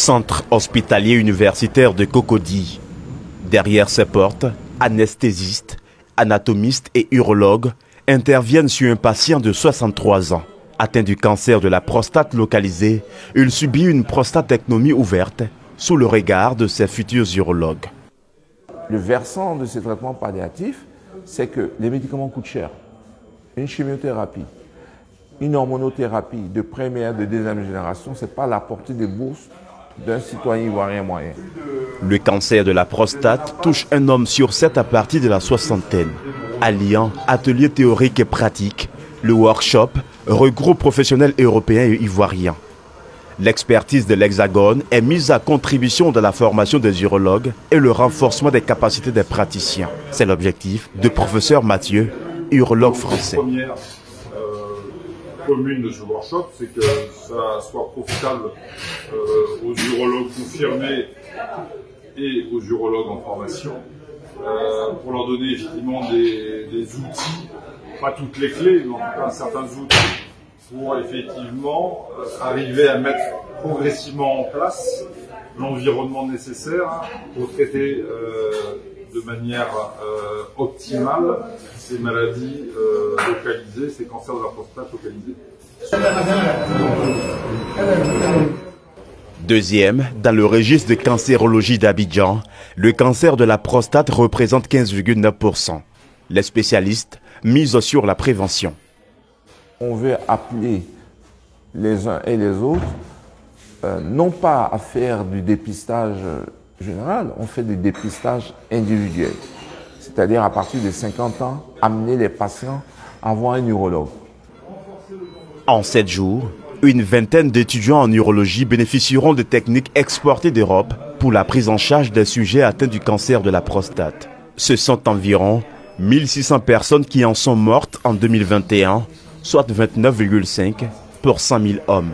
Centre hospitalier universitaire de Cocody. Derrière ses portes, anesthésistes, anatomistes et urologues interviennent sur un patient de 63 ans. Atteint du cancer de la prostate localisé, il subit une prostatectomie ouverte sous le regard de ses futurs urologues. Le versant de ces traitements palliatifs, c'est que les médicaments coûtent cher. Une chimiothérapie, une hormonothérapie de première, de deuxième génération, ce n'est pas à la portée des bourses d'un citoyen ivoirien moyen. Le cancer de la prostate touche un homme sur 7 à partir de la soixantaine. Alliant atelier théorique et pratique, le workshop regroupe professionnels européens et ivoiriens. L'expertise de l'Hexagone est mise à contribution de la formation des urologues et le renforcement des capacités des praticiens. C'est l'objectif de professeur Mathieu, urologue français. La première commune de ce workshop, c'est que ça soit profitable aux urologues confirmés et aux urologues en formation, pour leur donner effectivement des outils, pas toutes les clés, mais en tout cas certains outils pour effectivement arriver à mettre progressivement en place l'environnement nécessaire pour traiter de manière optimale ces maladies localisées, ces cancers de la prostate localisés. Deuxième, dans le registre de cancérologie d'Abidjan, le cancer de la prostate représente 15,9%. Les spécialistes misent sur la prévention. On veut appeler les uns et les autres, non pas à faire du dépistage général, on fait du dépistage individuel. C'est-à-dire à partir de 50 ans, amener les patients à voir un urologue. En 7 jours, une vingtaine d'étudiants en urologie bénéficieront de techniques exportées d'Europe pour la prise en charge des sujets atteints du cancer de la prostate. Ce sont environ 1600 personnes qui en sont mortes en 2021, soit 29,5 pour 100 000 hommes.